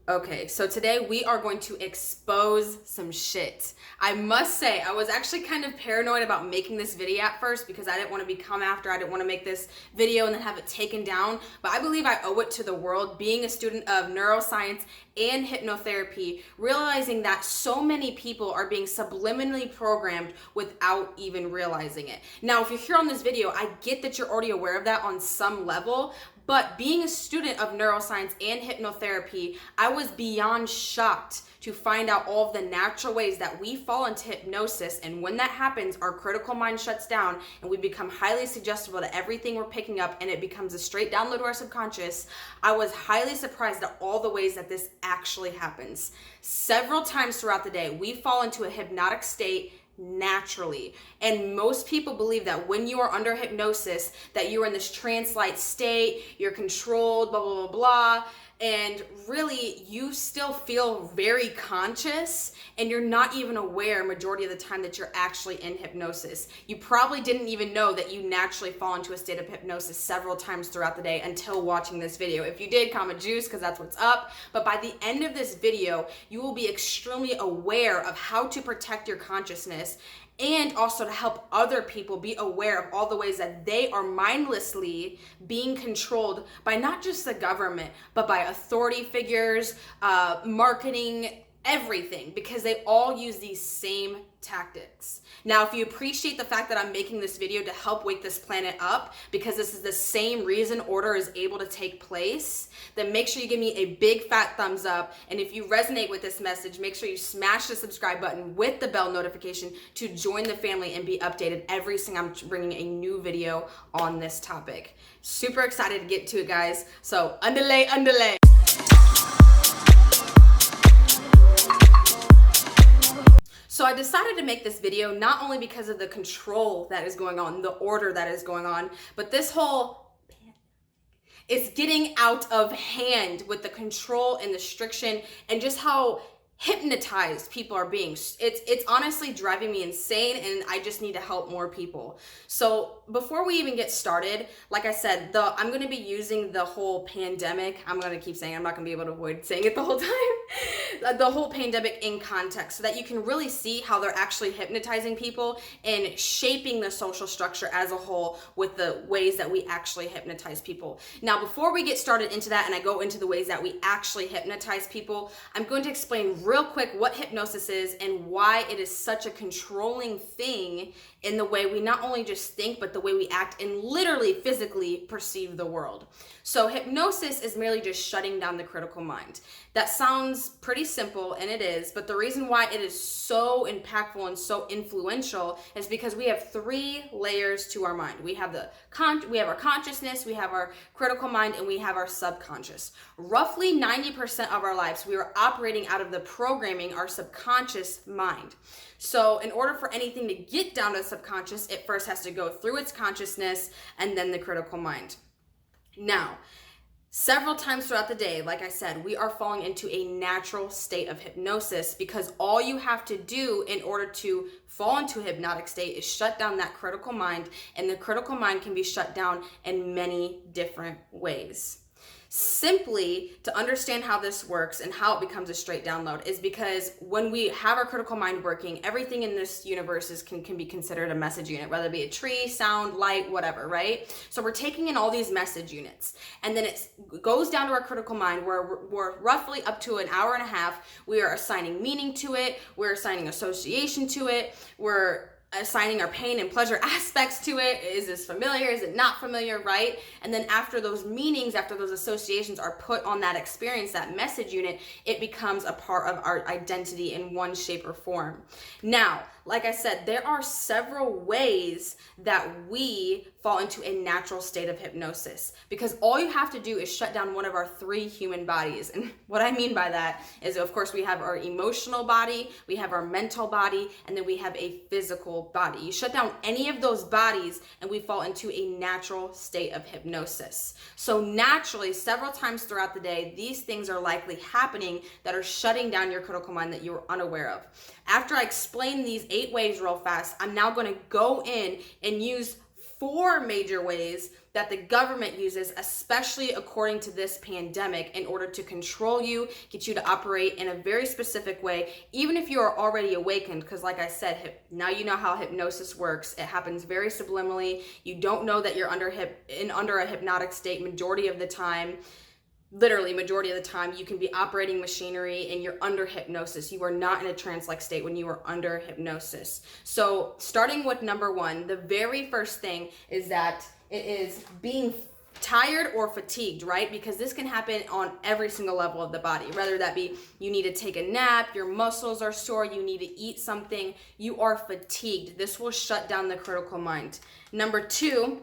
Okay, so today we are going to expose some shit. I must say, I was actually kind of paranoid about making this video at first because I didn't want to be come after. I didn't want to make this video and then have it taken down. But I believe I owe it to the world, being a student of neuroscience and hypnotherapy, realizing that so many people are being subliminally programmed without even realizing it. Now, if you're here on this video, I get that you're already aware of that on some level, but being a student of neuroscience and hypnotherapy, I was beyond shocked to find out all of the natural ways that we fall into hypnosis. And when that happens, our critical mind shuts down and we become highly suggestible to everything we're picking up, and it becomes a straight download to our subconscious. I was highly surprised at all the ways that this actually happens. Several times throughout the day, we fall into a hypnotic state naturally. And most people believe that when you are under hypnosis, that you're in this trance-like state, you're controlled, blah, blah, blah, blah. And really, you still feel very conscious and you're not even aware majority of the time that you're actually in hypnosis. You probably didn't even know that you naturally fall into a state of hypnosis several times throughout the day until watching this video. If you did, comment juice because that's what's up. But by the end of this video, you will be extremely aware of how to protect your consciousness, and also to help other people be aware of all the ways that they are mindlessly being controlled by not just the government, but by authority figures, marketing, everything, because they all use these same tactics. Now, if you appreciate the fact that I'm making this video to help wake this planet up, because this is the same reason order is able to take place, then make sure you give me a big fat thumbs up. And if you resonate with this message, make sure you smash the subscribe button with the bell notification to join the family and be updated every time I'm bringing a new video on this topic. Super excited to get to it, guys. So, underlay, underlay. So I decided to make this video not only because of the control that is going on, the order that is going on, but this whole is getting out of hand with the control and the restriction and just how hypnotized people are being. It's honestly driving me insane, and I just need to help more people. So before we even get started, like I said, I'm going to be using the whole pandemic. I'm going to keep saying, I'm not going to be able to avoid saying it the whole time. The whole pandemic in context, so that you can really see how they're actually hypnotizing people and shaping the social structure as a whole with the ways that we actually hypnotize people. Now, before we get started into that and I go into the ways that we actually hypnotize people, I'm going to explain real quick what hypnosis is and why it is such a controlling thing in the way we not only just think, but the way we act and literally physically perceive the world. So hypnosis is merely just shutting down the critical mind. That sounds pretty simple, and it is, but the reason why it is so impactful and so influential is because we have three layers to our mind. We have our consciousness, we have our critical mind, and we have our subconscious. Roughly 90% of our lives, we are operating out of the programming, our subconscious mind. So in order for anything to get down to the subconscious, it first has to go through its consciousness and then the critical mind. Now, several times throughout the day, like I said, we are falling into a natural state of hypnosis because all you have to do in order to fall into a hypnotic state is shut down that critical mind, and the critical mind can be shut down in many different ways. Simply to understand how this works and how it becomes a straight download is because when we have our critical mind working, everything in this universe can be considered a message unit, whether it be a tree, sound, light, whatever, right? So we're taking in all these message units, and then it goes down to our critical mind where we're roughly up to an hour and a half. We are assigning meaning to it. We're assigning association to it. We're assigning our pain and pleasure aspects to it. Is this familiar? Is it not familiar, right? And then after those meanings, after those associations are put on that experience, that message unit, it becomes a part of our identity in one shape or form. Now, like I said, there are several ways that we fall into a natural state of hypnosis because all you have to do is shut down one of our three human bodies. And what I mean by that is, of course, we have our emotional body, we have our mental body, and then we have a physical body. You shut down any of those bodies and we fall into a natural state of hypnosis. So naturally, several times throughout the day, these things are likely happening that are shutting down your critical mind that you were unaware of. After I explain these 8 ways real fast, I'm now going to go in and use 4 major ways that the government uses, especially according to this pandemic, in order to control you, get you to operate in a very specific way, even if you are already awakened. Because like I said, now you know how hypnosis works. It happens very subliminally. You don't know that you're under a hypnotic state majority of the time. Literally majority of the time. You can be operating machinery and you're under hypnosis. You are not in a trance-like state when you are under hypnosis. So starting with number one, the very first thing is that it is being tired or fatigued, right? Because this can happen on every single level of the body, whether that be you need to take a nap, your muscles are sore, you need to eat something, you are fatigued. This will shut down the critical mind. Number two,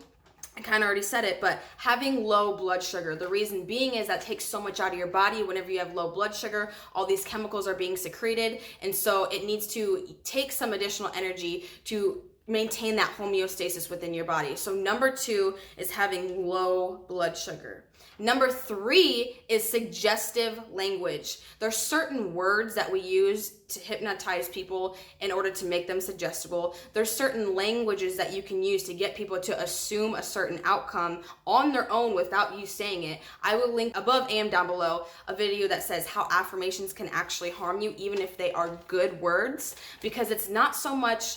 I kind of already said it, but having low blood sugar. The reason being is that takes so much out of your body. Whenever you have low blood sugar, all these chemicals are being secreted, and so it needs to take some additional energy to maintain that homeostasis within your body. So number two is having low blood sugar. Number three is suggestive language. There's certain words that we use to hypnotize people in order to make them suggestible. There's certain languages that you can use to get people to assume a certain outcome on their own without you saying it. I will link above and down below a video that says how affirmations can actually harm you, even if they are good words, because it's not so much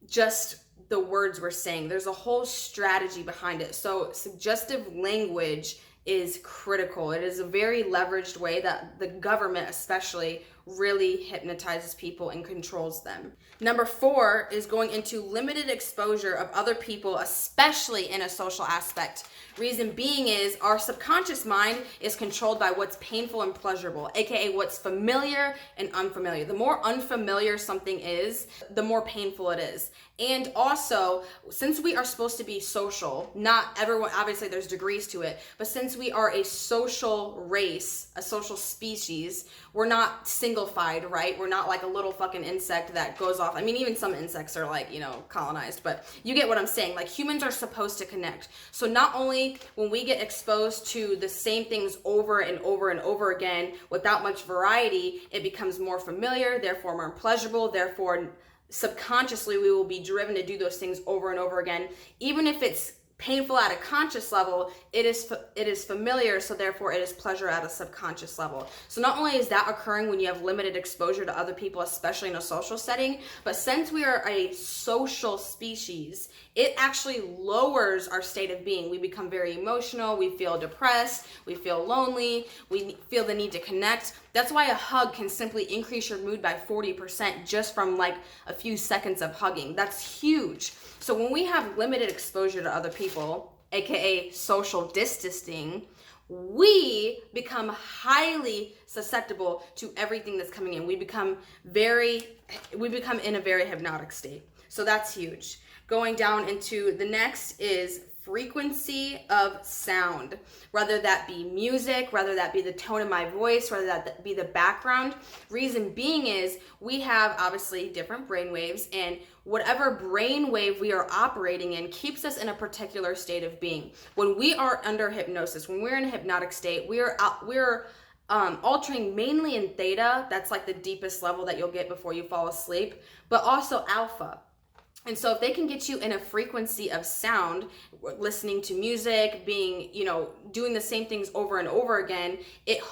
just the words we're saying. There's a whole strategy behind it. So suggestive language is critical. It is a very leveraged way that the government especially really hypnotizes people and controls them. Number four is going into limited exposure of other people, especially in a social aspect. Reason being is our subconscious mind is controlled by what's painful and pleasurable, aka what's familiar and unfamiliar. The more unfamiliar something is, the more painful it is. And also, since we are supposed to be social, not everyone, obviously there's degrees to it, but since we are a social race, a social species, we're not single-fied, right? We're not like a little fucking insect that goes off. I mean, even some insects are like, colonized, but you get what I'm saying. Like, humans are supposed to connect. So not only when we get exposed to the same things over and over and over again without much variety, it becomes more familiar, therefore more pleasurable, therefore subconsciously we will be driven to do those things over and over again. Even if it's painful at a conscious level, it is familiar, so therefore it is pleasure at a subconscious level. So not only is that occurring when you have limited exposure to other people, especially in a social setting, but since we are a social species, it actually lowers our state of being. We become very emotional, we feel depressed, we feel lonely, we feel the need to connect. That's why a hug can simply increase your mood by 40% just from like a few seconds of hugging. That's huge. So when we have limited exposure to other people, aka social distancing, we become highly susceptible to everything that's coming in. We become in a very hypnotic state. So that's huge. Going down into the next is frequency of sound, whether that be music, whether that be the tone of my voice, whether that be the background. Reason being is we have obviously different brain waves, and whatever brain wave we are operating in keeps us in a particular state of being. When we are under hypnosis, when we're in a hypnotic state, we're altering mainly in theta. That's like the deepest level that you'll get before you fall asleep, but also alpha. And so if they can get you in a frequency of sound, listening to music, being, doing the same things over and over again, it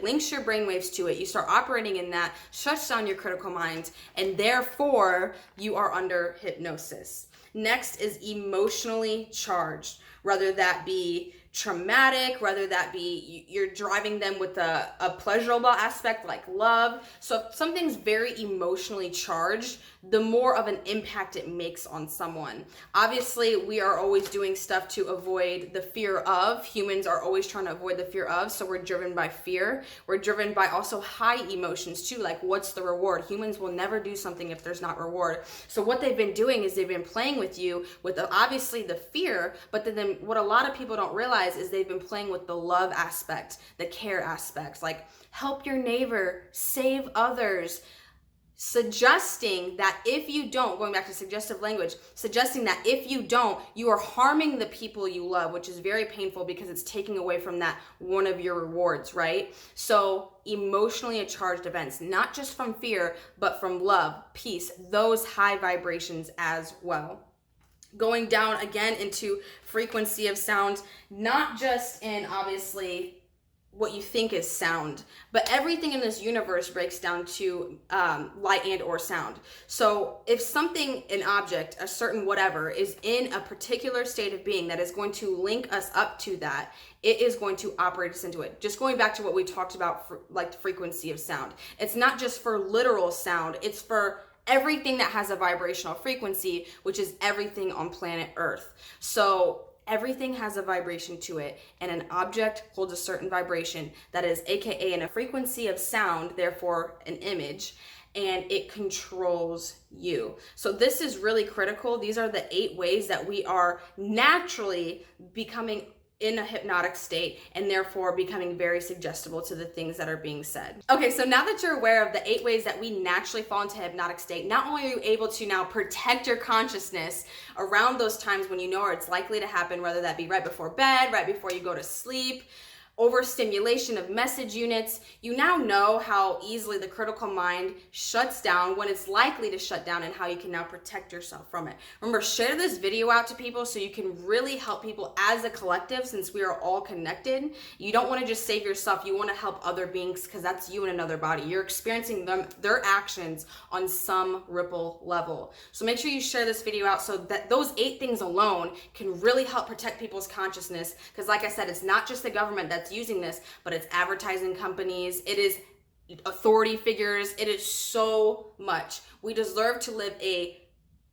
links your brainwaves to it. You start operating in that, shuts down your critical mind, and therefore you are under hypnosis. Next is emotionally charged, whether that be traumatic, whether that be you're driving them with a pleasurable aspect like love. So if something's very emotionally charged, the more of an impact it makes on someone. Obviously, we are always doing stuff to avoid the fear of. Humans are always trying to avoid the fear of, so we're driven by fear. We're driven by also high emotions too, like what's the reward? Humans will never do something if there's not reward. So what they've been doing is they've been playing with you with obviously the fear, but then what a lot of people don't realize is they've been playing with the love aspect, the care aspects, like help your neighbor, save others, suggesting that if you don't, going back to suggestive language, suggesting that if you don't, you are harming the people you love, which is very painful because it's taking away from that one of your rewards, right? So emotionally charged events, not just from fear, but from love, peace, those high vibrations as well. going down again into frequency of sound, not just in obviously what you think is sound, but everything in this universe breaks down to light and or sound. So if something, an object, a certain whatever is in a particular state of being that is going to link us up to that, it is going to operate us into it. Just going back to what we talked about for like the frequency of sound. It's not just for literal sound, it's for everything that has a vibrational frequency, which is everything on planet Earth. So everything has a vibration to it, and an object holds a certain vibration that is AKA in a frequency of sound, therefore an image, and it controls you. So this is really critical. These are the 8 ways that we are naturally becoming in a hypnotic state and therefore becoming very suggestible to the things that are being said. Okay, so now that you're aware of the 8 ways that we naturally fall into a hypnotic state, not only are you able to now protect your consciousness around those times when you know it's likely to happen, whether that be right before bed, right before you go to sleep, overstimulation of message units, you now know how easily the critical mind shuts down when it's likely to shut down and how you can now protect yourself from it. Remember, share this video out to people so you can really help people as a collective, since we are all connected. You don't want to just save yourself, you want to help other beings, because that's you in another body. You're experiencing their actions on some ripple level. So make sure you share this video out so that those 8 things alone can really help protect people's consciousness, because like I said, it's not just the government that's using this, but it's advertising companies, it is authority figures, it is so much. We deserve to live a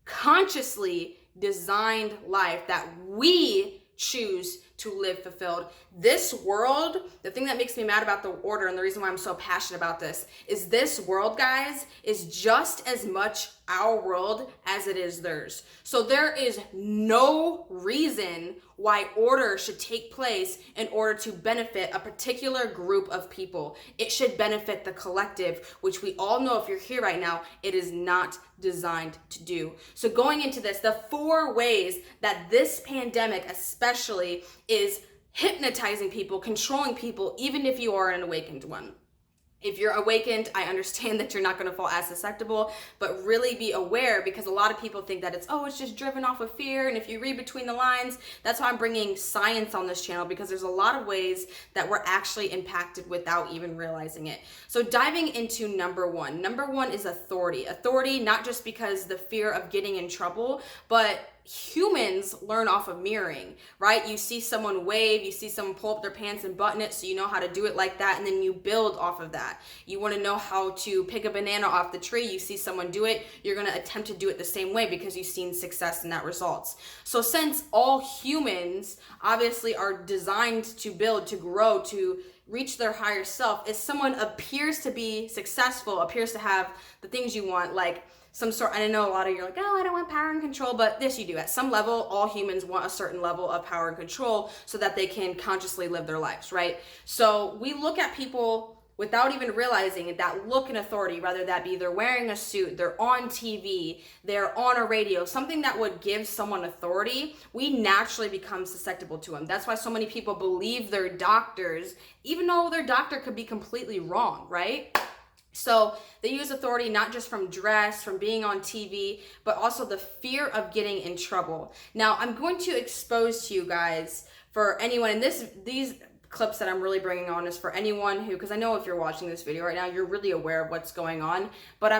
consciously designed life that we choose to live fulfilled. This world, the thing that makes me mad about the order and the reason why I'm so passionate about this is this world, guys, is just as much our world as it is theirs. So there is no reason why order should take place in order to benefit a particular group of people. It should benefit the collective, which we all know, if you're here right now, it is not designed to do. So going into this, the 4 ways that this pandemic especially is hypnotizing people, controlling people, even if you are an awakened one. If you're awakened, I understand that you're not going to fall as susceptible, but really be aware, because a lot of people think that it's just driven off of fear. And if you read between the lines, that's why I'm bringing science on this channel, because there's a lot of ways that we're actually impacted without even realizing it. So diving into number 1. Number 1 is authority. Authority, not just because the fear of getting in trouble, but humans learn off of mirroring, right? You see someone wave, you see someone pull up their pants and button it, so you know how to do it like that, and then you build off of that. You want to know how to pick a banana off the tree, you see someone do it, you're going to attempt to do it the same way because you've seen success in that results. So since all humans obviously are designed to build, to grow, to reach their higher self, if someone appears to be successful, appears to have the things you want, like some sort, I know a lot of you are like, I don't want power and control, but this you do. At some level, all humans want a certain level of power and control so that they can consciously live their lives, right? So we look at people without even realizing it, that look in authority, whether that be they're wearing a suit, they're on TV, they're on a radio, something that would give someone authority, we naturally become susceptible to them. That's why so many people believe their doctors, even though their doctor could be completely wrong, right? So they use authority not just from dress, from being on TV, but also the fear of getting in trouble. Now, I'm going to expose to you guys, for anyone, and these clips that I'm really bringing on is for anyone who, because I know if you're watching this video right now, you're really aware of what's going on, but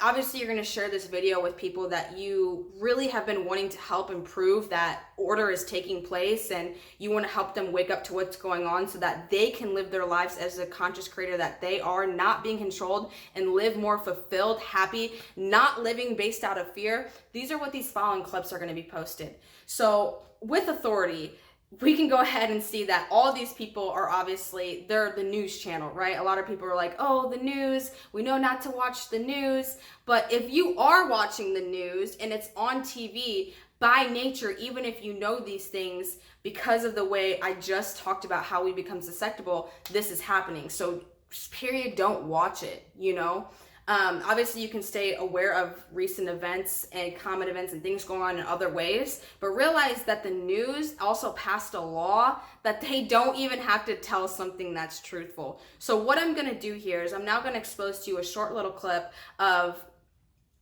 obviously you're going to share this video with people that you really have been wanting to help improve that order is taking place, and you want to help them wake up to what's going on so that they can live their lives as a conscious creator that they are, not being controlled, and live more fulfilled, happy, not living based out of fear. These are what these following clips are going to be posted. So with authority, we can go ahead and see that all these people are obviously, they're the news channel, right? A lot of people are like, the news, we know not to watch the news. But if you are watching the news and it's on TV, by nature, even if you know these things, because of the way I just talked about how we become susceptible, this is happening. So period, don't watch it, Obviously, you can stay aware of recent events and common events and things going on in other ways, but realize that the news also passed a law that they don't even have to tell something that's truthful. So what I'm going to do here is I'm now going to expose to you a short little clip of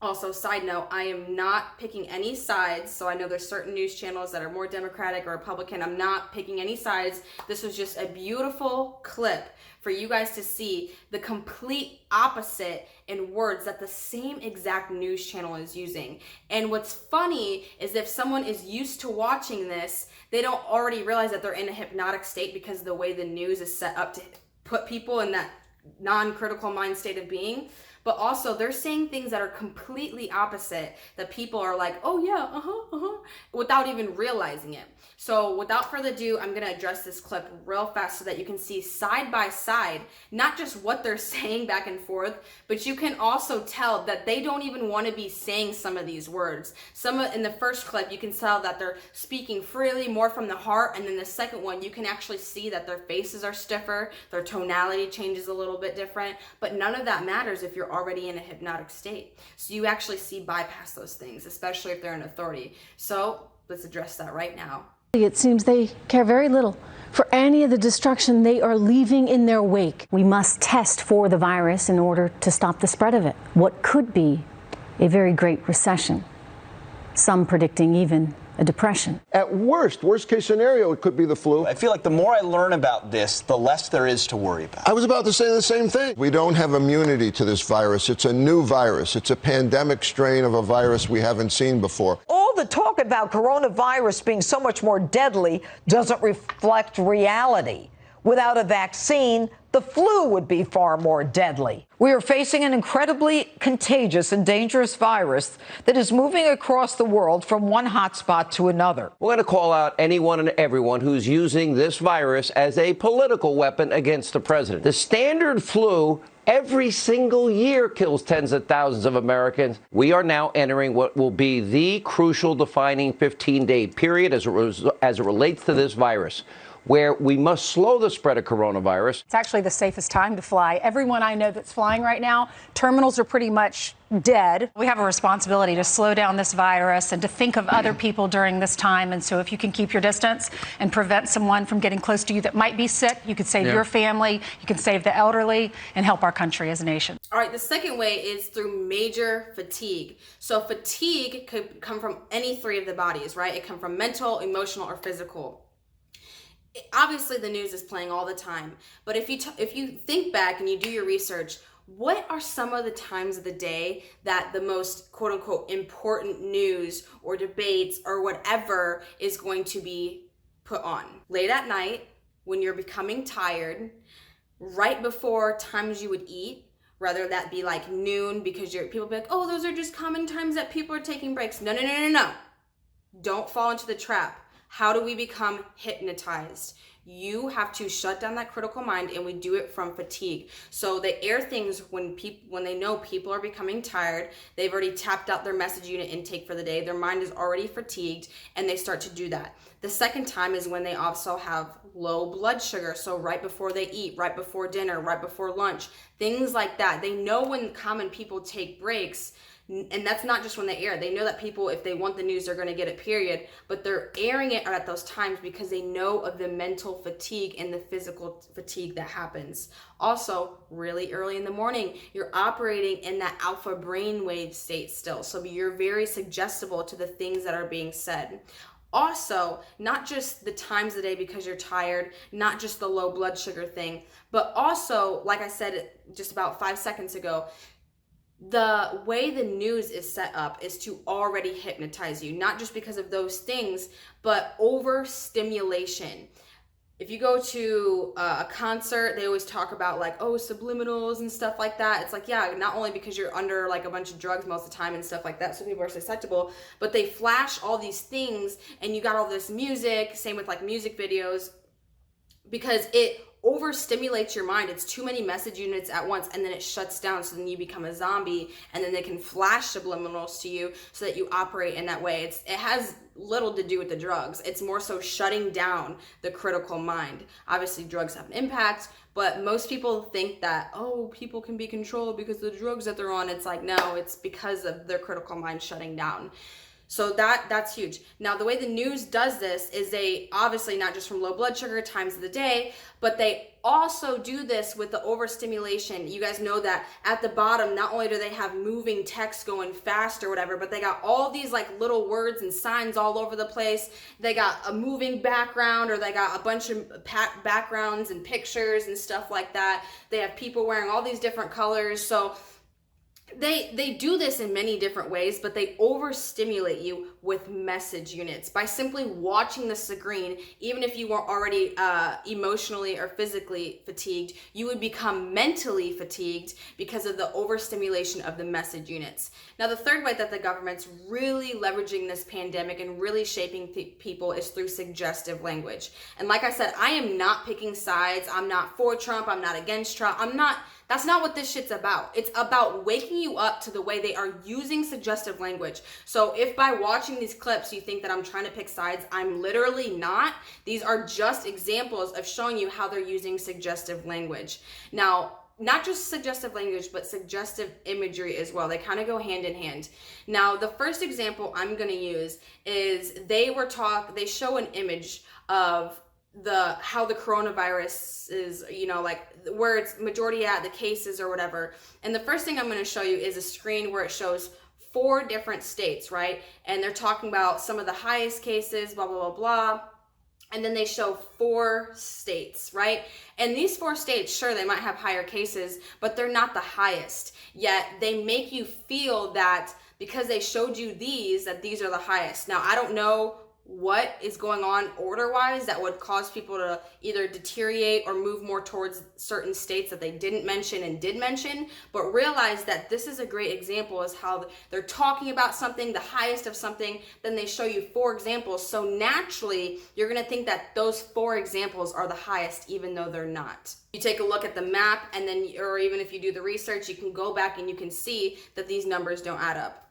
Also, side note, I am not picking any sides. So I know there's certain news channels that are more Democratic or Republican. I'm not picking any sides. This was just a beautiful clip for you guys to see the complete opposite in words that the same exact news channel is using. And what's funny is if someone is used to watching this, they don't already realize that they're in a hypnotic state because of the way the news is set up to put people in that non-critical mind state of being. But also they're saying things that are completely opposite that people are like, oh yeah, without even realizing it. So without further ado, I'm gonna address this clip real fast so that you can see side by side, not just what they're saying back and forth, but you can also tell that they don't even wanna be saying some of these words. In the first clip, you can tell that they're speaking freely, more from the heart, and then the second one, you can actually see that their faces are stiffer, their tonality changes a little bit different, but none of that matters if you're already in a hypnotic state. So you actually see bypass those things, especially if they're in authority. So let's address that right now. It seems they care very little for any of the destruction they are leaving in their wake. We must test for the virus in order to stop the spread of it. What could be a very great recession, some predicting even a depression. At worst case scenario, it could be the flu. I feel like the more I learn about this, the less there is to worry about. I was about to say the same thing. We don't have immunity to this virus. It's a new virus. It's a pandemic strain of a virus we haven't seen before. All the talk about coronavirus being so much more deadly doesn't reflect reality. Without a vaccine, the flu would be far more deadly. We are facing an incredibly contagious and dangerous virus that is moving across the world from one hotspot to another. We're going to call out anyone and everyone who's using this virus as a political weapon against the president. The standard flu every single year kills tens of thousands of Americans. We are now entering what will be the crucial defining 15-day period as it relates to this virus, where we must slow the spread of coronavirus. It's actually the safest time to fly. Everyone I know that's flying right now, terminals are pretty much dead. We have a responsibility to slow down this virus and to think of other people during this time. And so if you can keep your distance and prevent someone from getting close to you that might be sick, you could save your family, you can save the elderly, and help our country as a nation. All right, the second way is through major fatigue. So fatigue could come from any three of the bodies, right? It can come from mental, emotional, or physical. Obviously the news is playing all the time, but if you think back and you do your research, what are some of the times of the day that the most quote unquote important news or debates or whatever is going to be put on? Late at night, when you're becoming tired, right before times you would eat, whether that be like noon, because people be like, oh, those are just common times that people are taking breaks. No. Don't fall into the trap. How do we become hypnotized? You have to shut down that critical mind, and we do it from fatigue. So they air things when they know people are becoming tired, they've already tapped out their message unit intake for the day, their mind is already fatigued, and they start to do that. The second time is when they also have low blood sugar. So right before they eat, right before dinner, right before lunch, things like that. They know when common people take breaks. And that's not just when they air. They know that people, if they want the news, they're going to get it, period. But they're airing it at those times because they know of the mental fatigue and the physical fatigue that happens. Also, really early in the morning, you're operating in that alpha brainwave state still. So you're very suggestible to the things that are being said. Also, not just the times of the day because you're tired, not just the low blood sugar thing, but also, like I said just about 5 seconds ago, the way the news is set up is to already hypnotize you, not just because of those things, but overstimulation. If you go to a concert, they always talk about like, oh, subliminals and stuff like that. It's like, yeah, not only because you're under like a bunch of drugs most of the time and stuff like that, so people are susceptible, but they flash all these things and you got all this music, same with like music videos, because it overstimulates your mind. It's too many message units at once, and then it shuts down, so then you become a zombie, and then they can flash subliminals to you so that you operate in that way. It has little to do with the drugs. It's more so shutting down the critical mind. Obviously drugs have an impact, but most people think that, oh, people can be controlled because of the drugs that they're on. It's like, no, it's because of their critical mind shutting down. So that's huge. Now, the way the news does this is they obviously, not just from low blood sugar, times of the day, but they also do this with the overstimulation. You guys know that at the bottom, not only do they have moving text going fast or whatever, but they got all these like little words and signs all over the place. They got a moving background, or they got a bunch of backgrounds and pictures and stuff like that. They have people wearing all these different colors. So they do this in many different ways, but they overstimulate you with message units by simply watching the screen. Even if you weren't already emotionally or physically fatigued, you would become mentally fatigued because of the overstimulation of the message units. Now, the third way that the government's really leveraging this pandemic and really shaping people is through suggestive language. And like I said, I am not picking sides. I'm not for Trump. I'm not against Trump. That's not what this shit's about. It's about waking you up to the way they are using suggestive language. So if by watching these clips you think that I'm trying to pick sides, I'm literally not. These are just examples of showing you how they're using suggestive language. Now, not just suggestive language, but suggestive imagery as well. They kind of go hand in hand. Now, the first example I'm going to use is they show an image of how the coronavirus is, like where it's majority at, the cases or whatever. And the first thing I'm going to show you is a screen where it shows 4 different states, right? And they're talking about some of the highest cases, blah, blah, blah, blah. And then they show 4 states, right? And these 4 states, sure, they might have higher cases, but they're not the highest. Yet they make you feel that because they showed you that these are the highest. Now, I don't know what is going on order-wise that would cause people to either deteriorate or move more towards certain states that they didn't mention and did mention, but realize that this is a great example is how they're talking about something, the highest of something, then they show you 4 examples. So naturally, you're going to think that those 4 examples are the highest, even though they're not. You take a look at the map, and then, or even if you do the research, you can go back and you can see that these numbers don't add up.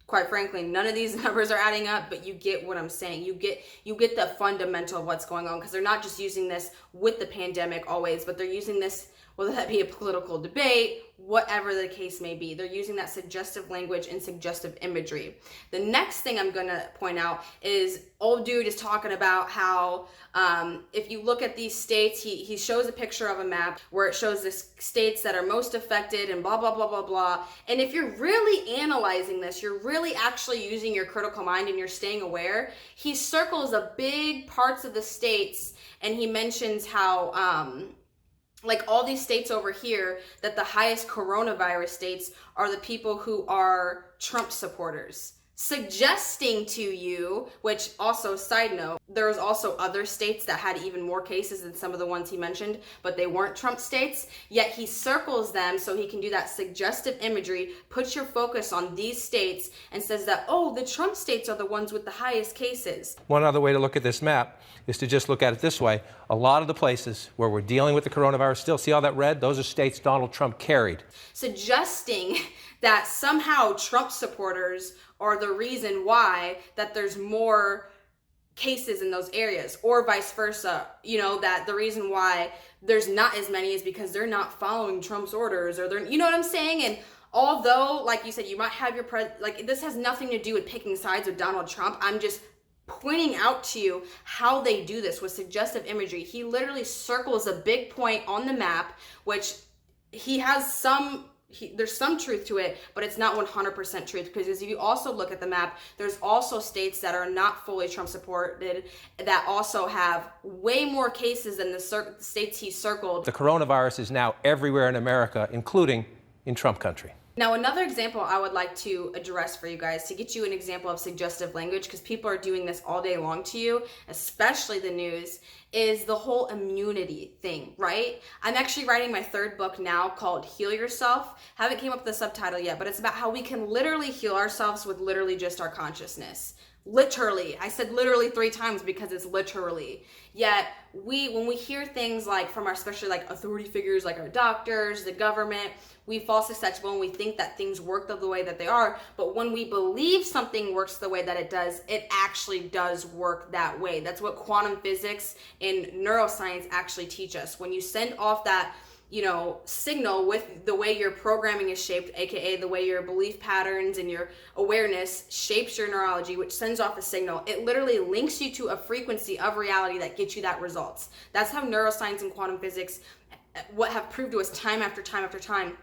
Quite frankly, none of these numbers are adding up, but you get what I'm saying. You get the fundamental of what's going on, because they're not just using this with the pandemic always, but they're using this, whether that be a political debate, whatever the case may be. They're using that suggestive language and suggestive imagery. The next thing I'm going to point out is old dude is talking about how if you look at these states, he shows a picture of a map where it shows the states that are most affected and blah, blah, blah, blah, blah. And if you're really analyzing this, you're really actually using your critical mind and you're staying aware, he circles a big parts of the states, and he mentions how like all these states over here, that the highest coronavirus states are the people who are Trump supporters. Suggesting to you, which also, side note, there's also other states that had even more cases than some of the ones he mentioned, but they weren't Trump states, yet he circles them so he can do that suggestive imagery, puts your focus on these states, and says that, oh, the Trump states are the ones with the highest cases. One other way to look at this map is to just look at it this way. A lot of the places where we're dealing with the coronavirus still, see all that red? Those are states Donald Trump carried. Suggesting that somehow Trump supporters are the reason why that there's more cases in those areas, or vice versa, that the reason why there's not as many is because they're not following Trump's orders, or they're, you know what I'm saying? And although, like you said, you might have your this has nothing to do with picking sides with Donald Trump. I'm just pointing out to you how they do this with suggestive imagery. He literally circles a big point on the map, which he has there's some truth to it, but it's not 100% truth, because if you also look at the map, there's also states that are not fully Trump supported that also have way more cases than the states he circled. The coronavirus is now everywhere in America, including in Trump country. Now, another example I would like to address for you guys, to get you an example of suggestive language, because people are doing this all day long to you, especially the news, is the whole immunity thing, right? I'm actually writing my 3rd book now called Heal Yourself. Haven't came up with the subtitle yet, but it's about how we can literally heal ourselves with literally just our consciousness. Literally. I said literally 3 times because it's literally. Yet when we hear things like from our, especially like authority figures like our doctors, the government, we fall susceptible and we think that things work the way that they are. But when we believe something works the way that it does, it actually does work that way. That's what quantum physics and neuroscience actually teach us. When you send off that signal with the way your programming is shaped, aka the way your belief patterns and your awareness shapes your neurology, which sends off a signal. It literally links you to a frequency of reality that gets you that results. That's how neuroscience and quantum physics what have proved to us time after time after time.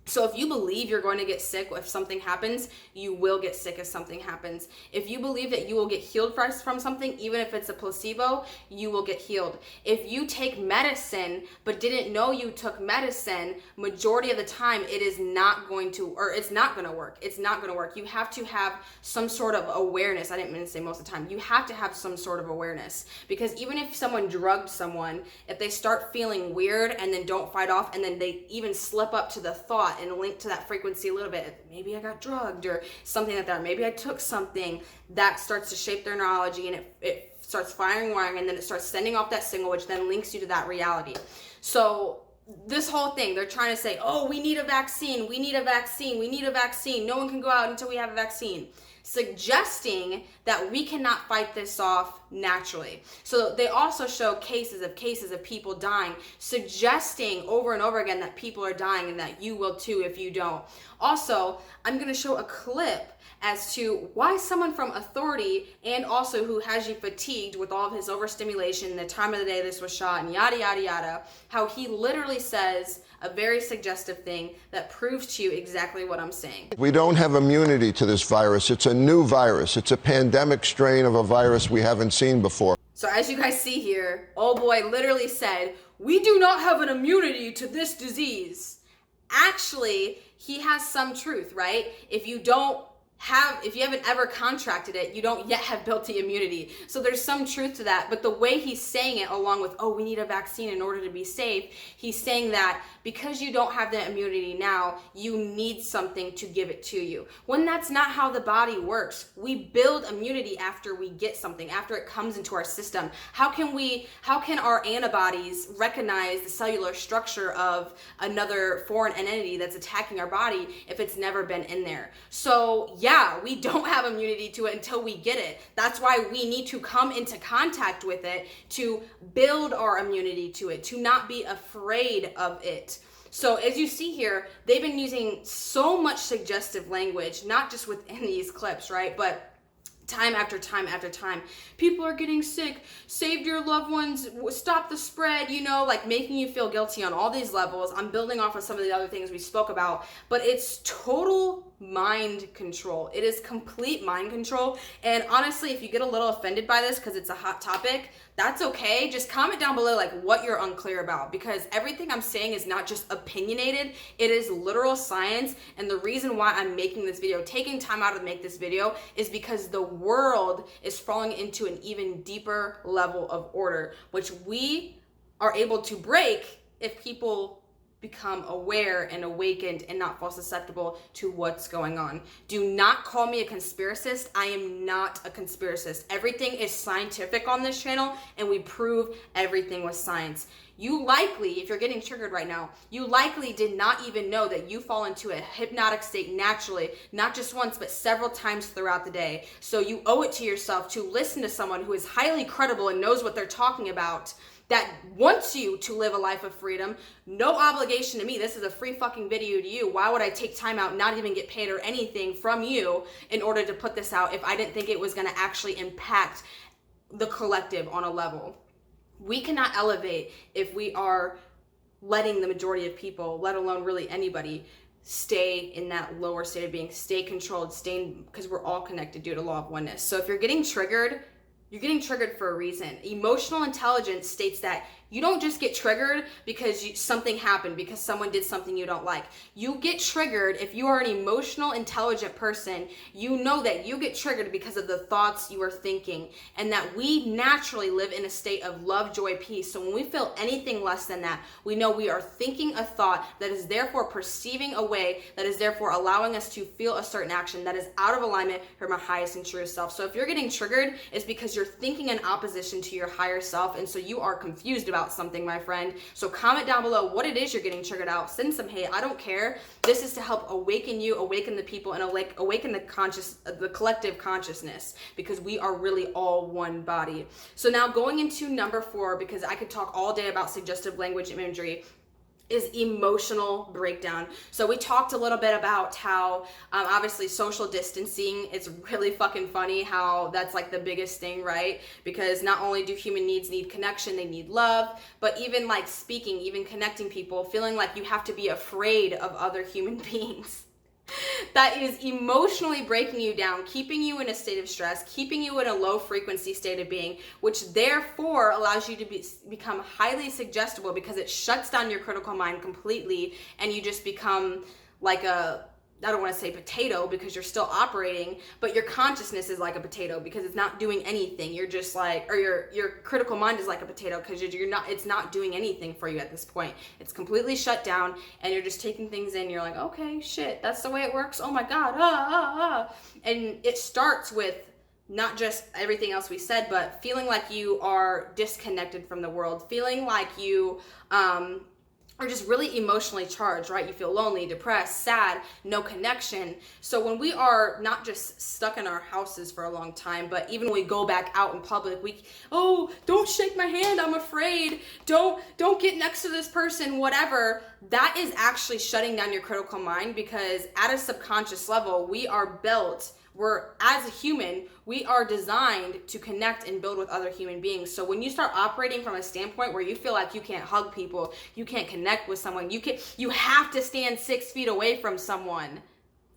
So if you believe you're going to get sick if something happens, you will get sick if something happens. If you believe that you will get healed from something, even if it's a placebo, you will get healed. If you take medicine but didn't know you took medicine, majority of the time it is not going to, or it's not going to work. It's not going to work. You have to have some sort of awareness. I didn't mean to say most of the time. You have to have some sort of awareness, because even if someone drugged someone, if they start feeling weird and then don't fight off, and then they even slip up to the thought and link to that frequency a little bit, maybe I got drugged or something like that, maybe I took something, that starts to shape their neurology, and it starts firing, and then it starts sending off that signal, which then links you to that reality. So this whole thing, they're trying to say, oh, we need a vaccine, we need a vaccine, we need a vaccine, no one can go out until we have a vaccine, suggesting that we cannot fight this off naturally. So they also show cases of people dying, suggesting over and over again that people are dying and that you will too if you don't. Also, I'm going to show a clip as to why someone from authority, and also who has you fatigued with all of his overstimulation, the time of the day this was shot, and yada yada yada, how he literally says a very suggestive thing that proves to you exactly what I'm saying. We don't have immunity to this virus. It's a new virus. It's a pandemic strain of a virus we haven't seen before. So as you guys see here, old boy literally said, we do not have an immunity to this disease. Actually, he has some truth, right? If you haven't ever contracted it, you don't yet have built the immunity. So there's some truth to that. But the way he's saying it, along with, oh, we need a vaccine in order to be safe, he's saying that because you don't have the immunity now, you need something to give it to you. When that's not how the body works. We build immunity after we get something, after it comes into our system. How can our antibodies recognize the cellular structure of another foreign entity that's attacking our body if it's never been in there? So yeah, we don't have immunity to it until we get it. That's why we need to come into contact with it to build our immunity to it, to not be afraid of it. So as you see here, they've been using so much suggestive language, not just within these clips, right? But time after time after time, people are getting sick, save your loved ones, stop the spread, like making you feel guilty on all these levels. I'm building off of some of the other things we spoke about, but it's total mind control. It is complete mind control. And honestly, if you get a little offended by this because it's a hot topic, that's okay. Just comment down below like what you're unclear about, because everything I'm saying is not just opinionated, it is literal science. And the reason why I'm making this video, taking time out to make this video, is because the world is falling into an even deeper level of order, which we are able to break if people become aware and awakened and not fall susceptible to what's going on. Do not call me a conspiracist. I am not a conspiracist. Everything is scientific on this channel, and we prove everything with science. You likely, if you're getting triggered right now, you likely did not even know that you fall into a hypnotic state naturally, not just once, but several times throughout the day. So you owe it to yourself to listen to someone who is highly credible and knows what they're talking about, that wants you to live a life of freedom. No obligation to me. This is a free fucking video to you. Why would I take time out, not even get paid or anything from you in order to put this out if I didn't think it was going to actually impact the collective on a level? We cannot elevate if we are letting the majority of people, let alone really anybody, stay in that lower state of being, stay controlled, because we're all connected due to law of oneness. So if you're getting triggered, you're getting triggered for a reason. Emotional intelligence states that you don't just get triggered because something happened, because someone did something you don't like. You get triggered if you are an emotional, intelligent person. You know that you get triggered because of the thoughts you are thinking, and that we naturally live in a state of love, joy, peace. So when we feel anything less than that, we know we are thinking a thought that is therefore perceiving a way, that is therefore allowing us to feel a certain action that is out of alignment from our highest and truest self. So if you're getting triggered, it's because you're thinking in opposition to your higher self, and so you are confused about something, my friend. So comment down below what it is you're getting triggered out. Send some hate. I don't care. This is to help awaken you, awaken the people, and awaken the collective consciousness, because we are really all one body. So now going into number 4, because I could talk all day about suggestive language imagery. is emotional breakdown. So we talked a little bit about how obviously social distancing, it's really fucking funny how that's like the biggest thing, right? Because not only do human needs need connection, they need love, but even like speaking, even connecting people, feeling like you have to be afraid of other human beings. That is emotionally breaking you down, keeping you in a state of stress, keeping you in a low frequency state of being, which therefore allows you to become highly suggestible because it shuts down your critical mind completely, and you just become like I don't want to say potato because you're still operating, but your consciousness is like a potato because it's not doing anything. You're just like, or your critical mind is like a potato because it's not doing anything for you at this point. It's completely shut down and you're just taking things in. You're like, okay, shit, that's the way it works. Oh my God, And it starts with not just everything else we said, but feeling like you are disconnected from the world, feeling like you, are just really emotionally charged, right? You feel lonely, depressed, sad, no connection. So when we are not just stuck in our houses for a long time, but even when we go back out in public, don't shake my hand, I'm afraid. Don't get next to this person, whatever. That is actually shutting down your critical mind, because at a subconscious level, as a human, we are designed to connect and build with other human beings. So when you start operating from a standpoint where you feel like you can't hug people, you can't connect with someone, you have to stand 6 feet away from someone,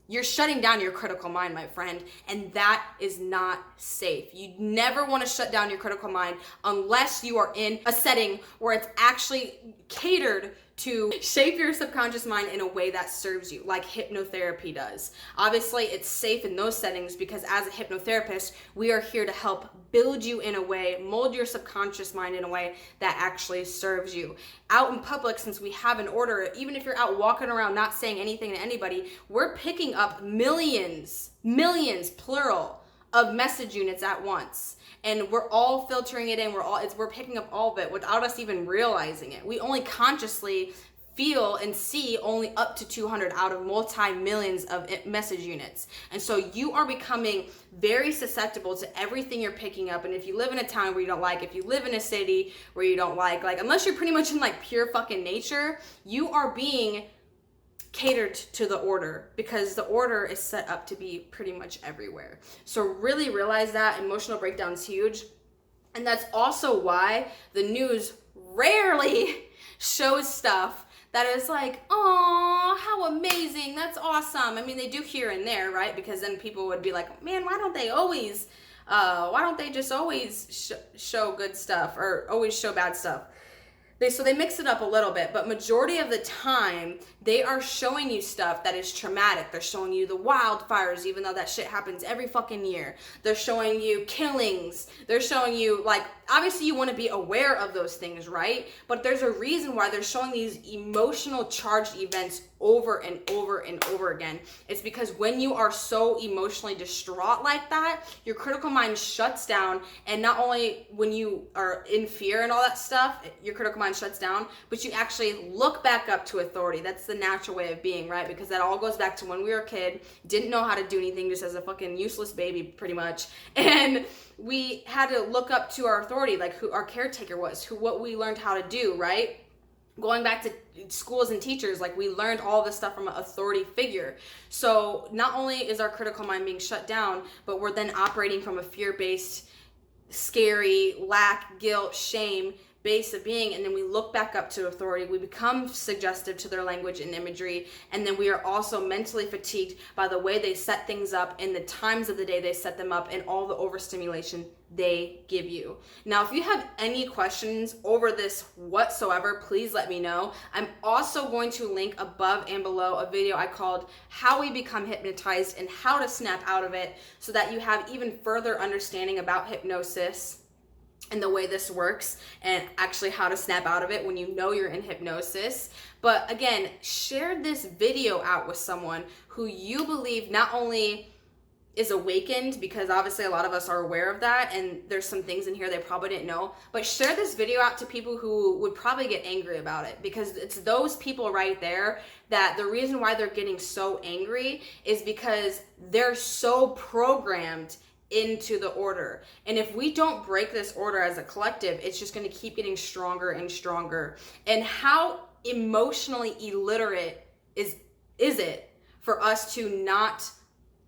you're shutting down your critical mind, my friend, and that is not safe. You never want to shut down your critical mind unless you are in a setting where it's actually catered to shape your subconscious mind in a way that serves you, like hypnotherapy does. Obviously, it's safe in those settings because as a hypnotherapist, we are here to help build you in a way, mold your subconscious mind in a way that actually serves you. Out in public, since we have an order, even if you're out walking around not saying anything to anybody, we're picking up millions, plural, of message units at once. And we're all filtering it in. We're picking up all of it without us even realizing it. We only consciously feel and see only up to 200 out of multi-millions of message units. And so you are becoming very susceptible to everything you're picking up. And if you live in a town where you don't like, if you live in a city where you don't like, unless you're pretty much in like pure fucking nature, you are being catered to the order, because the order is set up to be pretty much everywhere. So really realize that emotional breakdown is huge. And that's also why the news rarely shows stuff that is like, oh, how amazing, that's awesome. I mean, they do here and there, right? Because then people would be like, man, why don't they just always show good stuff or always show bad stuff? So they mix it up a little bit, but majority of the time, they are showing you stuff that is traumatic. They're showing you the wildfires, even though that shit happens every fucking year. They're showing you killings. They're showing you, obviously you want to be aware of those things, right? But there's a reason why they're showing these emotional charged events over and over and over again. It's because when you are so emotionally distraught like that, your critical mind shuts down. And not only when you are in fear and all that stuff, your critical mind shuts down, but you actually look back up to authority. That's the natural way of being, right? Because that all goes back to when we were a kid, didn't know how to do anything, just as a fucking useless baby, pretty much. And we had to look up to our authority, like who our caretaker was, what we learned how to do, right? Going back to schools and teachers, we learned all this stuff from an authority figure. So not only is our critical mind being shut down, but we're then operating from a fear-based, scary, lack, guilt, shame base of being, and then we look back up to authority. We become suggestive to their language and imagery, and then we are also mentally fatigued by the way they set things up and the times of the day they set them up and all the overstimulation they give you. Now, if you have any questions over this whatsoever, please let me know. I'm also going to link above and below a video I called How We Become Hypnotized and How to Snap Out of It, so that you have even further understanding about hypnosis and the way this works, and actually how to snap out of it when you know you're in hypnosis. But again, share this video out with someone who you believe not only is awakened, because obviously a lot of us are aware of that, and there's some things in here they probably didn't know, but share this video out to people who would probably get angry about it, because it's those people right there that the reason why they're getting so angry is because they're so programmed into the order. And if we don't break this order as a collective, it's just going to keep getting stronger and stronger. And how emotionally illiterate is it for us to not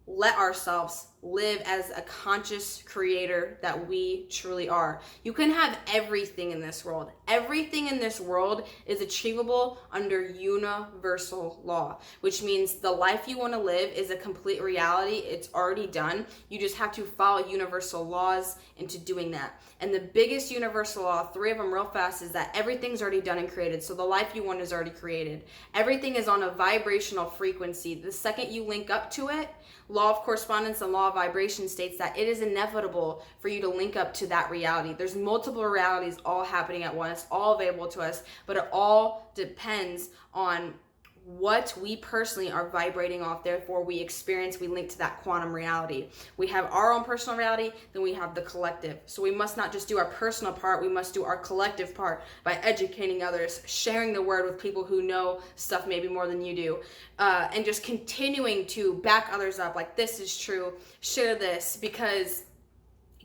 let ourselves live as a conscious creator that we truly are? You can have everything in this world. Everything in this world is achievable under universal law, which means the life you want to live is a complete reality. It's already done. You just have to follow universal laws into doing that. And the biggest universal law, 3 of them real fast, is that everything's already done and created. So the life you want is already created. Everything is on a vibrational frequency. The second you link up to it, law of correspondence and law of vibration states that it is inevitable for you to link up to that reality. There's multiple realities all happening at once, all available to us, but it all depends on what we personally are vibrating off. Therefore, we link to that quantum reality. We have our own personal reality, then we have the collective. So we must not just do our personal part, we must do our collective part by educating others, sharing the word with people who know stuff maybe more than you do, and just continuing to back others up, like, this is true, share this, because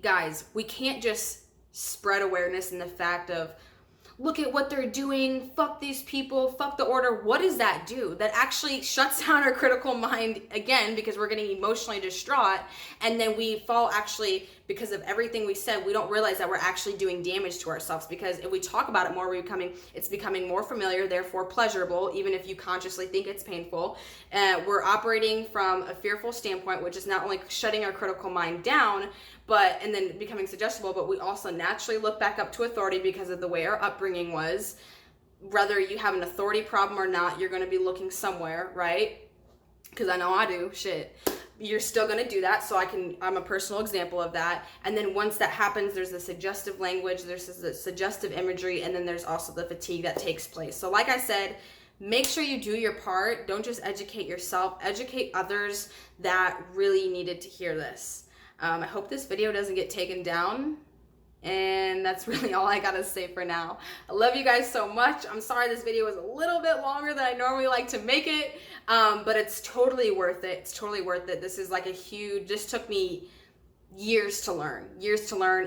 guys, we can't just spread awareness in the fact of, look at what they're doing, fuck these people, fuck the order. What does that do? That actually shuts down our critical mind again, because we're getting emotionally distraught, and then we fall, actually, because of everything we said, we don't realize that we're actually doing damage to ourselves, because if we talk about it more, it's becoming more familiar, therefore pleasurable, even if you consciously think it's painful. We're operating from a fearful standpoint, which is not only shutting our critical mind down, and then becoming suggestible, but we also naturally look back up to authority because of the way our upbringing was. Whether you have an authority problem or not, you're going to be looking somewhere, right? Because I know I do. Shit. You're still going to do that, so I'm a personal example of that. And then once that happens, there's the suggestive language, there's the suggestive imagery, and then there's also the fatigue that takes place. So like I said, make sure you do your part. Don't just educate yourself, educate others that really needed to hear this. I hope this video doesn't get taken down, and that's really all I gotta say for now. I love you guys so much. I'm sorry this video was a little bit longer than I normally like to make it, but it's totally worth it. It's totally worth it. This is like this took me years to learn,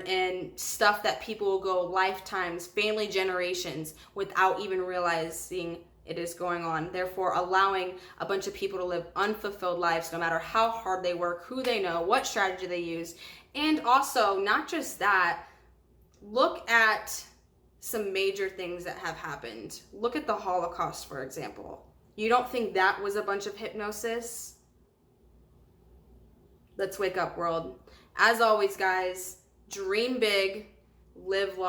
and stuff that people will go lifetimes, family generations, without even realizing it is going on. Therefore, allowing a bunch of people to live unfulfilled lives, no matter how hard they work, who they know, what strategy they use. And also, not just that, look at some major things that have happened. Look at the Holocaust, for example. You don't think that was a bunch of hypnosis? Let's wake up, world. As always, guys, dream big, live large.